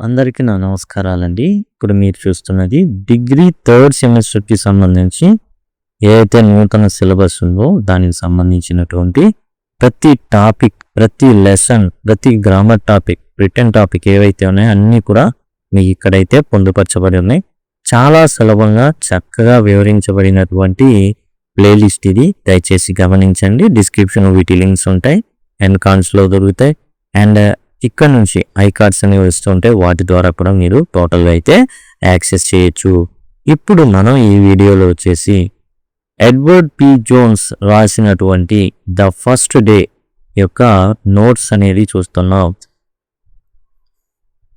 అందరికీ నా నమస్కారాలండి. ఇప్పుడు మీరు చూస్తున్నది డిగ్రీ థర్డ్ సెమిస్టర్‌కి సంబంధించి ఏదైతే నూతన సిలబస్ ఉందో దానికి సంబంధించినటువంటి ప్రతి టాపిక్, ప్రతి లెసన్, ప్రతి గ్రామర్ టాపిక్, రిటన్ టాపిక్ ఏవైతే ఉన్నాయో అన్నీ కూడా మీకు ఇక్కడైతే పొందుపరచబడి ఉన్నాయి. చాలా సులభంగా చక్కగా వివరించబడినటువంటి ప్లేలిస్ట్ ఇది. దయచేసి గమనించండి. డిస్క్రిప్షన్ వీటి లింక్స్ ఉంటాయి, అండ్ కాన్స్లో దొరుకుతాయి. అండ్ ఇక్కడ నుంచి ఐ కార్డ్స్ అనేవి వస్తుంటాయి, వాటి ద్వారా కూడా మీరు టోటల్గా అయితే యాక్సెస్ చేయొచ్చు. ఇప్పుడు మనం ఈ వీడియోలో వచ్చేసి ఎడ్వర్డ్ పి జోన్స్ రాసినటువంటి ద ఫస్ట్ డే యొక్క నోట్స్ అనేది చూస్తున్నాం.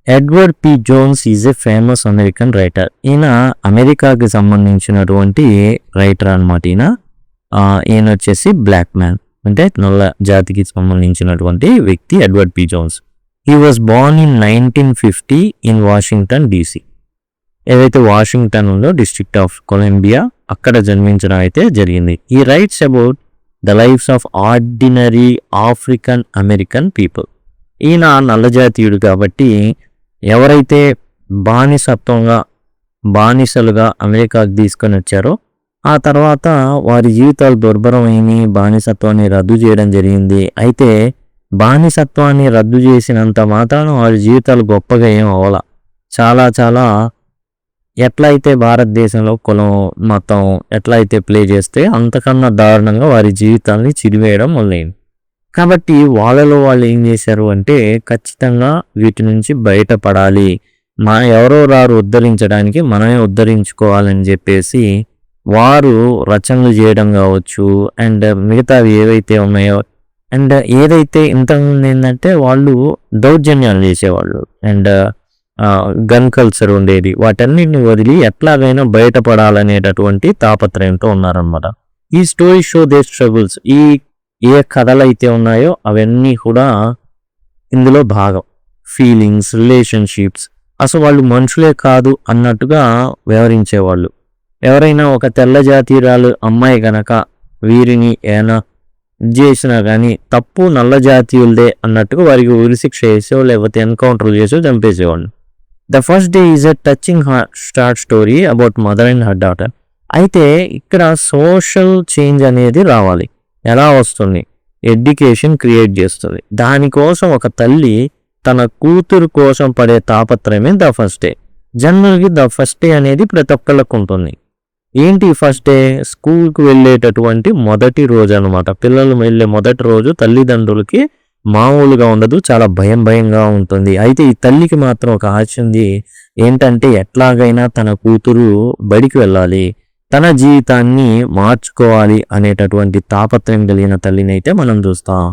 Edward P Jones is a famous American writer. ఈయన అమెరికాకి సంబంధించినటువంటి రైటర్ అనమాట. ఈయన వచ్చేసి బ్లాక్ మ్యాన్, అంటే నల్ల జాతికి సంబంధించినటువంటి వ్యక్తి Edward P Jones. He was born in 1950 in Washington DC. ఏదైతే వాషింగ్టన్ ఉందో డిస్ట్రిక్ట్ ఆఫ్ కొలంబియా, అక్కడ జన్మించడం అయితే జరిగింది. He writes about the lives of ordinary African American people. ఈయన నల్లజాతీయుడు కాబట్టి ఎవరైతే బానిసలుగా అమెరికాకు తీసుకొని వచ్చారో ఆ తర్వాత వారి జీవితాలు దుర్భరమైనవి, బానిసత్వాన్ని రద్దు చేయడం జరిగింది. అయితే బానిసత్వాన్ని రద్దు చేసినంత మాత్రాన వారి జీవితాలు గొప్పగా ఏం అవ్వాల. చాలా ఎట్లయితే భారతదేశంలో కులం మతం ఎట్లయితే ప్లే చేస్తే అంతకన్నా దారుణంగా వారి జీవితాన్ని చిరివేయడం మొదలైంది. కాబట్టి వాళ్ళు ఏం చేశారు అంటే ఖచ్చితంగా వీటి నుంచి బయటపడాలి, ఎవరో రారు ఉద్ధరించడానికి, మనమే ఉద్ధరించుకోవాలని చెప్పేసి వారు రచనలు చేయడం కావచ్చు, అండ్ మిగతావి ఏవైతే ఉన్నాయో, అండ్ ఏదైతే ఇంతకుముందు ఏంటంటే వాళ్ళు దౌర్జన్యాలు చేసేవాళ్ళు, అండ్ గన్ కల్చర్ ఉండేది, వాటన్నిటిని వదిలి ఎట్లాగైనా బయటపడాలనేటటువంటి తాపత్రయంతో ఉన్నారనమాట. ఈ స్టోరీ షో దే స్ట్రగుల్స్. ఏ కథలు అయితే ఉన్నాయో అవన్నీ కూడా ఇందులో భాగం. ఫీలింగ్స్, రిలేషన్షిప్స్, అసలు వాళ్ళు మనుషులే కాదు అన్నట్టుగా వ్యవహరించేవాళ్ళు. ఎవరైనా ఒక తెల్ల జాతీయురాలు అమ్మాయి గనక వీరిని ఏమైనా చేసినా కానీ తప్పు నల్ల జాతీయులదే అన్నట్టుగా వారికి ఉరిశిక్ష చేసో లేకపోతే ఎన్కౌంటర్ చేసో చంపేసేవాళ్ళు. The first day is a touching start story about mother and her daughter. అయితే ఇక్కడ సోషల్ చేంజ్ అనేది రావాలి. ఎలా వస్తుంది? ఎడ్యుకేషన్ క్రియేట్ చేస్తుంది. దానికోసం ఒక తల్లి తన కూతురు కోసం పడే తాపత్రయమే ద ఫస్ట్ డే. జనరల్గా ద ఫస్ట్ డే అనేది ప్రతి ఒక్కళ్ళకు ఉంటుంది. ఏంటి ఫస్ట్ డే? స్కూల్కి వెళ్ళేటటువంటి మొదటి రోజు అనమాట. పిల్లలు వెళ్ళే మొదటి రోజు తల్లిదండ్రులకి మామూలుగా ఉండదు, చాలా భయంగా ఉంటుంది. అయితే ఈ తల్లికి మాత్రం ఒక ఆశ ఉంది. ఏంటంటే ఎట్లాగైనా తన కూతురు బడికి వెళ్ళాలి, తన జీవితాన్ని మార్చుకోవాలి అనేటటువంటి తాపత్రయం కలిగిన తల్లిని అయితే మనం చూస్తాం.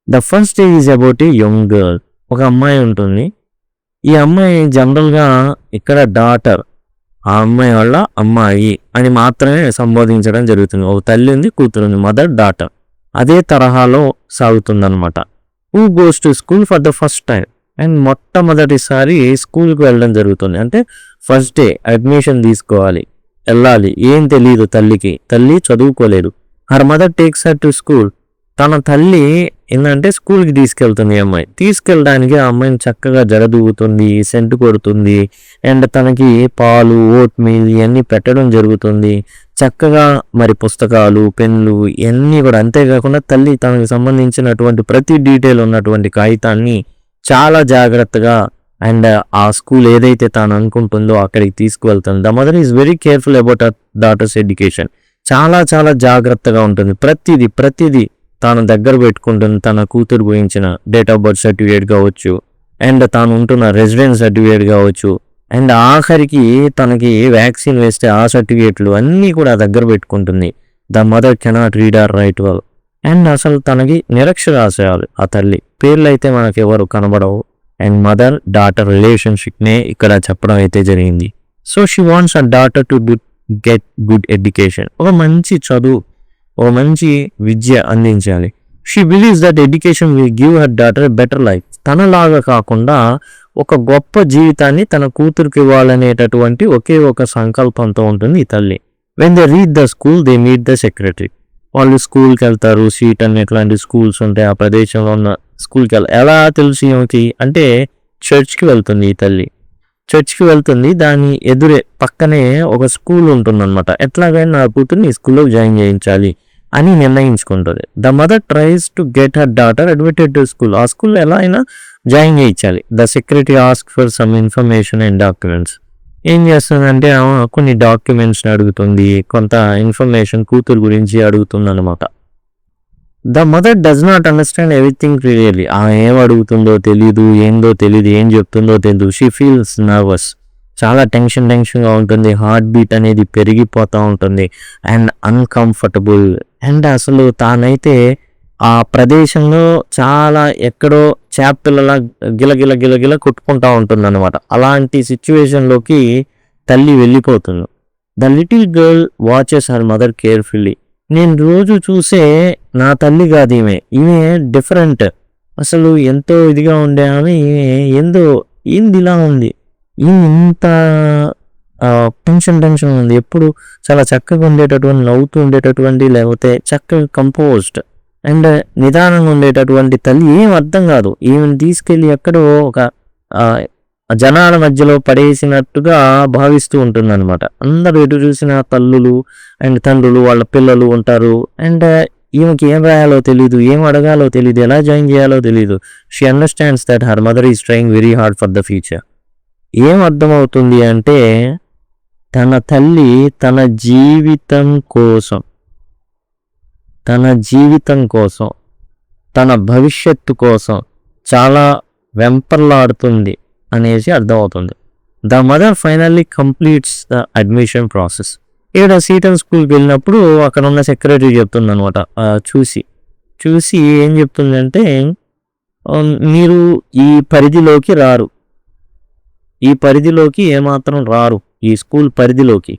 The first day is about a young girl. ఒక అమ్మాయి ఉంటుంది. ఈ అమ్మాయి జనరల్గా ఇక్కడ డాటర్, ఆ అమ్మాయి వల్ల అమ్మాయి అని మాత్రమే సంబోధించడం జరుగుతుంది. ఒక తల్లి ఉంది, కూతురు ఉంది, మదర్ డాటర్. అదే తరహాలో సాగుతుందన్నమాట. Who goes to school for the first time. And మొట్టమొదటిసారి స్కూల్కి వెళ్ళడం జరుగుతుంది. అంటే ఫస్ట్ డే అడ్మిషన్ తీసుకోవాలి, వెళ్ళాలి. ఏం తెలియదు తల్లికి, తల్లి చదువుకోలేదు. Her mother takes her to school. తన తల్లి ఏంటంటే స్కూల్కి తీసుకెళ్తుంది. అమ్మాయి తీసుకెళ్ళడానికి ఆ అమ్మాయిని చక్కగా జడదూగుతుంది, సెంటు కొడుతుంది, అండ్ తనకి పాలు, ఓట్ మీల్ ఇవన్నీ పెట్టడం జరుగుతుంది. చక్కగా మరి పుస్తకాలు, పెన్నులు ఇవన్నీ కూడా. అంతేకాకుండా తల్లి తనకు సంబంధించినటువంటి ప్రతి డీటెయిల్ ఉన్నటువంటి కాగితాన్ని చాలా జాగ్రత్తగా అండ్ ఆ స్కూల్ ఏదైతే తాను అనుకుంటుందో అక్కడికి తీసుకువెళ్తుంది. The mother is very careful about her daughter's education. చాలా జాగ్రత్తగా ఉంటుంది. ప్రతిదీ తాను దగ్గర పెట్టుకుంటుంది. తన కూతురు గురించిన డేట్ ఆఫ్ బర్త్ సర్టిఫికేట్ కావచ్చు, అండ్ తాను ఉంటున్న రెసిడెన్స్ సర్టిఫికేట్ కావచ్చు, అండ్ ఆఖరికి తనకి వ్యాక్సిన్ వేస్తే ఆ సర్టిఫికేట్లు అన్నీ కూడా దగ్గర పెట్టుకుంటుంది. The mother cannot read or write well. And అసలు తనకి నిరక్షరాస్యాలు ఆ తల్లి. పేర్లు అయితే మనకు ఎవరు కనబడవు. అండ్ మదర్ డాటర్ రిలేషన్షిప్నే ఇక్కడ చెప్పడం అయితే జరిగింది. So she wants a daughter to get good education. ఒక మంచి చదువు, ఓ మంచి విద్య అందించాలి. She believes that education will give her daughter better life. తనలాగా కాకుండా ఒక గొప్ప జీవితాన్ని తన కూతురికి ఇవ్వాలనేటటువంటి ఒకే ఒక సంకల్పంతో ఉంటుంది ఈ తల్లి. When they reach the school they meet the secretary. వాళ్ళు స్కూల్కి వెళ్తారు. సీట్ అని ఇట్లాంటి స్కూల్స్ ఉంటాయి ఆ ప్రదేశంలో ఉన్న స్కూల్కి వెళ్ళాలి. ఎలా తెలుసు ఏమిటి అంటే చర్చ్కి వెళ్తుంది ఈ తల్లి. చర్చ్కి వెళ్తుంది, దాని ఎదురే పక్కనే ఒక స్కూల్ ఉంటుందన్నమాట. ఎట్లాగైనా నా కూతుర్ని ఈ స్కూల్లో జాయిన్ చేయించాలి అని నిర్ణయించుకుంటుంది. The mother tries to get her daughter admitted to school. ఆ స్కూల్లో ఎలా అయినా జాయిన్ చేయించాలి. The secretary ask for some information and documents. ఏం చేస్తుందంటే కొన్ని డాక్యుమెంట్స్ని అడుగుతుంది, కొంత ఇన్ఫర్మేషన్ కూతురు గురించి అడుగుతుంది అనమాట. The mother does not understand everything clearly. ఏం అడుగుతుందో తెలియదు, ఏందో తెలియదు, ఏం చెప్తుందో తెలియదు. She feels nervous. చాలా టెన్షన్గా ఉంటుంది. హార్ట్ బీట్ అనేది పెరిగిపోతూ ఉంటుంది అండ్ అన్కంఫర్టబుల్. అండ్ అసలు తానైతే ఆ ప్రదేశంలో చాలా ఎక్కడో చేపపిల్లలా గిలగిల కొట్టుకుంటూ ఉంటుంది అనమాట. అలాంటి సిచ్యువేషన్లోకి తల్లి వెళ్ళిపోతుంది. The little girl watches her mother carefully. నేను రోజు చూసే నా తల్లి కాదు ఈమె డిఫరెంట్. అసలు ఎంతో ఇదిగా ఉండే ఆమె ఏంది ఇలా ఉంది, ఈమె ఇంత టెన్షన్ ఉంది. ఎప్పుడు చాలా చక్కగా ఉండేటటువంటి, నవ్వుతూ ఉండేటటువంటి, లేకపోతే చక్కగా కంపోజ్డ్ అండ్ నిదానంగా ఉండేటటువంటి తల్లి ఏం అర్థం కాదు. ఈమెను తీసుకెళ్ళి ఎక్కడో ఒక జనాల మధ్యలో పడేసినట్టుగా భావిస్తూ ఉంటుంది అనమాట. అందరూ ఎటు చూసిన తల్లులు అండ్ తండ్రులు వాళ్ళ పిల్లలు ఉంటారు. అండ్ ఈమెకి ఏం రాయాలో తెలియదు, ఏం అడగాలో తెలియదు, ఎలా జాయిన్ చేయాలో తెలియదు. She understands that her mother is trying very hard for the future. ఏం అర్థమవుతుంది అంటే తన తల్లి తన జీవితం కోసం, తన భవిష్యత్తు కోసం చాలా వెంపర్లాడుతుంది అనేసి అర్థమవుతుంది. The mother finally completes the admission process. ఇక్కడ సీటన్ స్కూల్కి వెళ్ళినప్పుడు అక్కడ ఉన్న సెక్రటరీ చెప్తుంది అనమాట. చూసి ఏం చెప్తుందంటే, మీరు ఈ పరిధిలోకి రారు, ఈ పరిధిలోకి ఏమాత్రం రారు, ఈ స్కూల్ పరిధిలోకి.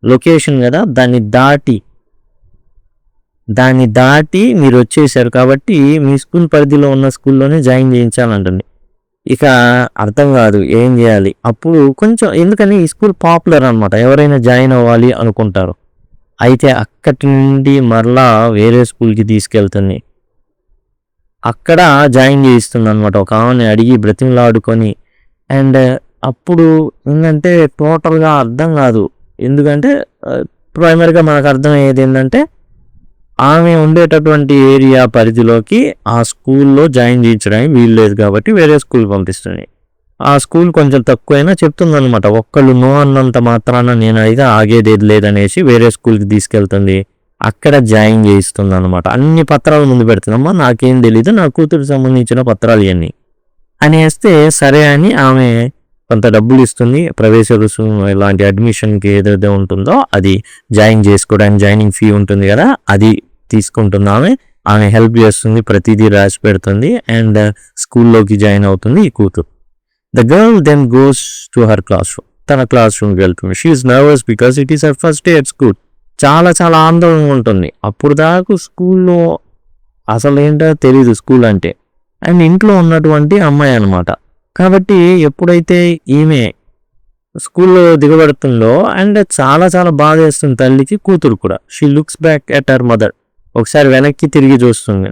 లొకేషన్ కదా, దాన్ని దాటి మీరు వచ్చేసారు కాబట్టి మీ స్కూల్ పరిధిలో ఉన్న స్కూల్లోనే జాయిన్ చేయించాలంటుంది. ఇక అర్థం కాదు ఏం చేయాలి. అప్పుడు కొంచెం, ఎందుకని ఈ స్కూల్ పాపులర్ అనమాట, ఎవరైనా జాయిన్ అవ్వాలి అనుకుంటారు. అయితే అక్కడి నుండి మరలా వేరే స్కూల్కి తీసుకెళ్తుంది. అక్కడ జాయిన్ చేయిస్తుంది అనమాట, ఒక ఆమెని అడిగి బ్రతిమలాడుకొని. అండ్ అప్పుడు ఏంటంటే టోటల్గా అర్థం కాదు. ఎందుకంటే ప్రైమరీగా మనకు అర్థమయ్యేది ఏంటంటే ఆమె ఉండేటటువంటి ఏరియా పరిధిలోకి ఆ స్కూల్లో జాయిన్ చేయించడానికి వీలు లేదు కాబట్టి వేరే స్కూల్ పంపిస్తుంది. ఆ స్కూల్ కొంచెం తక్కువైనా చెప్తుందనమాట, ఒక్కళ్ళు నో అన్నంత మాత్రాన నేను అయితే ఆగేది లేదనేసి వేరే స్కూల్కి తీసుకెళ్తుంది. అక్కడ జాయిన్ చేయిస్తుంది అనమాట. అన్ని పత్రాలు ముందు పెడుతుందమ్మా, నాకేం తెలీదు, నా కూతురికి సంబంధించిన పత్రాలు ఇవన్నీ అనేస్తే సరే అని ఆమె కొంత డబ్బులు ఇస్తుంది. ప్రవేశ రుసుము ఇలాంటి అడ్మిషన్కి ఏదైతే ఉంటుందో అది జాయిన్ చేసుకోవడానికి జాయినింగ్ ఫీ ఉంటుంది కదా, అది తీసుకుంటుంది ఆమె హెల్ప్ చేస్తుంది, ప్రతిదీ రాసి పెడుతుంది. అండ్ స్కూల్లోకి జాయిన్ అవుతుంది ఈ కూతురు. The girl then goes to her class room. తన క్లాస్ రూమ్కి వెళ్తుంది. She is nervous because it is her first day at school. చాలా ఆందోళన ఉంటుంది. అప్పుడు దాకా స్కూల్లో అసలు ఏంటో తెలీదు స్కూల్ అంటే. అండ్ ఇంట్లో ఉన్నటువంటి అమ్మాయి అనమాట. కాబట్టి ఎప్పుడైతే ఈమె స్కూల్లో దిగబడుతుందో అండ్ చాలా బాధ వేస్తుంది తల్లికి, కూతురు కూడా. She looks back at her mother. ఒకసారి వెనక్కి తిరిగి చూస్తుంది.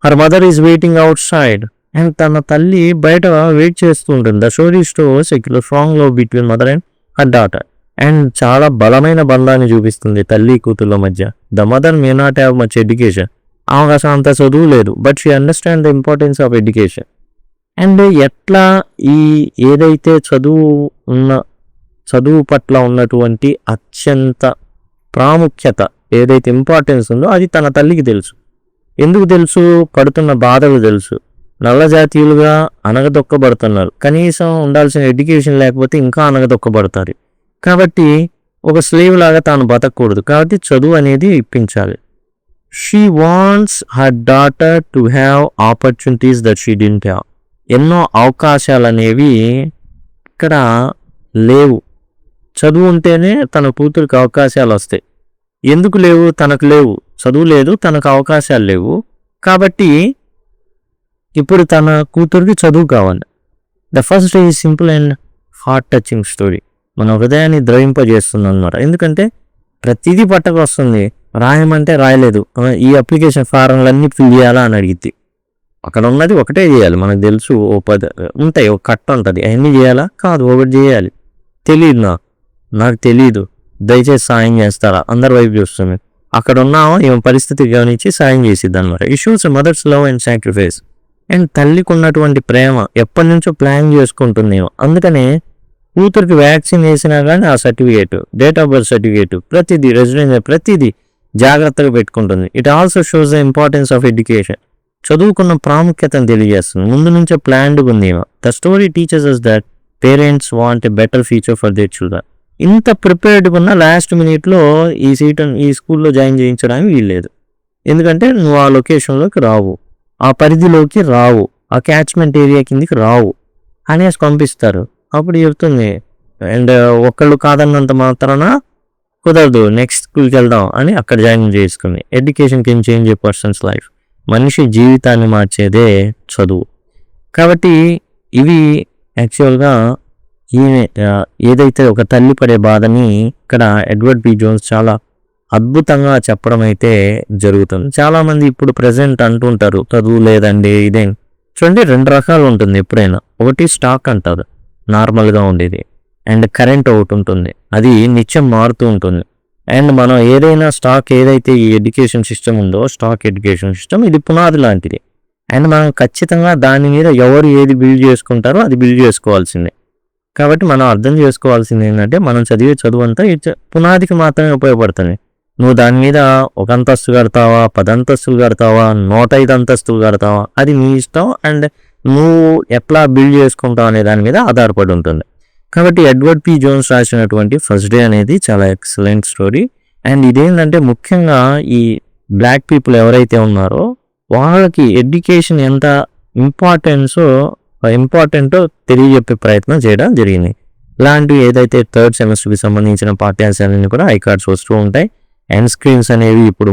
Her mother is waiting out side. And తన తల్లి బయట వెయిట్ చేస్తూ ఉంటుంది. The story shows a strong love between mother and her daughter. And చాలా బలమైన బంధాన్ని చూపిస్తుంది తల్లి కూతుర్ల మధ్య. The mother may not have much education. ఆమెకు అసలు అంత చదువు లేదు, but she understand the importance of education. And ఎట్లా ఈ ఏదైతే చదువు పట్ల ఉన్నటువంటి అత్యంత ప్రాముఖ్యత, ఏదైతే ఇంపార్టెన్స్ ఉందో అది తన తల్లికి తెలుసు. ఎందుకు తెలుసు? పడుతున్న బాధలు తెలుసు. నల్ల జాతీయులుగా అనగదొక్కబడుతున్నారు. కనీసం ఉండాల్సిన ఎడ్యుకేషన్ లేకపోతే ఇంకా అనగదొక్కబడతారు. కాబట్టి ఒక స్లేవ్ లాగా తాను బతకూడదు. కాబట్టి చదువు అనేది ఇప్పించాలి. She wants her daughter to have opportunities that she didn't have. ఎన్నో అవకాశాలు అనేవి ఇక్కడ లేవు. చదువు ఉంటేనే తన కూతురికి అవకాశాలు వస్తాయి. ఎందుకు లేవు? తనకు లేవు, చదువు లేదు, తనకు అవకాశాలు లేవు. కాబట్టి ఇప్పుడు తన కూతురికి చదువు కావాలి. The first day is simple and heart touching story. మన హృదయాన్ని ద్రవింపజేస్తుంది అనమాట. ఎందుకంటే ప్రతిదీ పట్టకు వస్తుంది. రాయమంటే రాయలేదు, ఈ అప్లికేషన్ ఫారంలన్నీ ఫిల్ చేయాలా అని అడిగిద్ది. అక్కడ ఉన్నది ఒకటే చేయాలి. మనకు తెలుసు ఓ 10 ఉంటాయి, ఒక కట్ట ఉంటుంది, అవన్నీ చేయాలా? కాదు, ఒకటి చేయాలి. తెలియదు నాకు తెలియదు, దయచేసి సాయం చేస్తారా? అందరి వైపు చూస్తుంది. అక్కడ ఉన్నామో ఈమె పరిస్థితి గమనించి సాయం చేసిద్ది అనమాట. It shows mother's love and sacrifice. And తల్లికి ఉన్నటువంటి ప్రేమ ఎప్పటి నుంచో ప్లాన్ చేసుకుంటుందేమో. అందుకనే కూతురికి వ్యాక్సిన్ వేసినా కానీ ఆ certificate, date of birth certificate, ప్రతిదీ, రెసిడెన్స్, ప్రతిదీ జాగ్రత్తగా పెట్టుకుంటుంది. It also shows the importance of education. చదువుకున్న ప్రాముఖ్యతను తెలియజేస్తుంది. ముందు నుంచే ప్లాన్డ్గా ఉంది. The story teaches us that parents want a better future for their children. ఇంత ప్రిపేర్డ్గా ఉన్న లాస్ట్ మినిట్లో ఈ స్కూల్లో జాయిన్ చేయించడానికి వీల్లేదు. ఎందుకంటే నువ్వు ఆ లొకేషన్లోకి రావు, ఆ పరిధిలోకి రావు, ఆ క్యాచ్మెంట్ ఏరియా కిందికి రావు అనేసి పంపిస్తారు. అప్పుడు చెప్తుంది, అండ్ ఒక్కళ్ళు కాదన్నంత మాత్రాన కుదరదు, నెక్స్ట్ స్కూల్కి వెళ్దాం అని అక్కడ జాయిన్ చేసుకుంది. Education can change A persons life. మనిషి జీవితాన్ని మార్చేదే చదువు. కాబట్టి ఇవి యాక్చువల్గా ఈమె ఏదైతే ఒక తల్లి పడే బాధని ఇక్కడ ఎడ్వర్డ్ పి జోన్స్ చాలా అద్భుతంగా చెప్పడం అయితే జరుగుతుంది. చాలామంది ఇప్పుడు ప్రజెంట్ అంటుంటారు చదువు లేదండి ఇదేం. చూడండి, 2 రకాలు ఉంటుంది ఎప్పుడైనా. ఒకటి స్టాక్ అంటారు, నార్మల్గా ఉండేది, అండ్ కరెంట్ ఒకటి ఉంటుంది, అది నిత్యం మారుతూ ఉంటుంది. అండ్ మనం ఏదైనా స్టాక్, ఏదైతే ఈ ఎడ్యుకేషన్ సిస్టమ్ ఉందో, స్టాక్ ఎడ్యుకేషన్ సిస్టమ్, ఇది పునాది లాంటిది. అండ్ మనం ఖచ్చితంగా దాని మీద ఎవరు ఏది బిల్డ్ చేసుకుంటారో అది బిల్డ్ చేసుకోవాల్సిందే. కాబట్టి మనం అర్థం చేసుకోవాల్సింది ఏంటంటే, మనం చదివే చదువు అంతా పునాదికి మాత్రమే ఉపయోగపడుతుంది. నువ్వు దాని మీద 1 అంతస్తు కడతావా, 10 అంతస్తులు కడతావా, 105 అంతస్తులు కడతావా, అది నీ ఇష్టం. అండ్ నువ్వు ఎట్లా బిల్డ్ చేసుకుంటావు అనే దాని మీద ఆధారపడి ఉంటుంది. కాబట్టి ఎడ్వర్డ్ పి జోన్స్ రాసినటువంటి ఫస్ట్ డే అనేది చాలా ఎక్సలెంట్ స్టోరీ. అండ్ ఇదేంటంటే ముఖ్యంగా ఈ బ్లాక్ పీపుల్ ఎవరైతే ఉన్నారో వాళ్ళకి ఎడ్యుకేషన్ ఎంత ఇంపార్టెంటో తెలియజెప్పే ప్రయత్నం చేయడం జరిగింది. ఇలాంటివి ఏదైతే 3rd సెమిస్టర్కి సంబంధించిన పాఠ్యాంశాలన్నీ కూడా ఐకార్డ్స్ వస్తూ ఉంటాయి. ఎండ్ స్క్రీన్స్ అనేవి ఇప్పుడు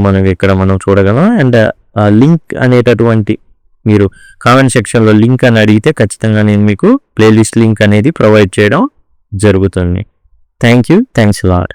మనం చూడగలం. అండ్ లింక్ అనేటటువంటి, మీరు కామెంట్ సెక్షన్లో లింక్ అని అడిగితే ఖచ్చితంగా నేను మీకు ప్లేలిస్ట్ లింక్ అనేది ప్రొవైడ్ చేయడం జరుగుతుంది. Thanks lot.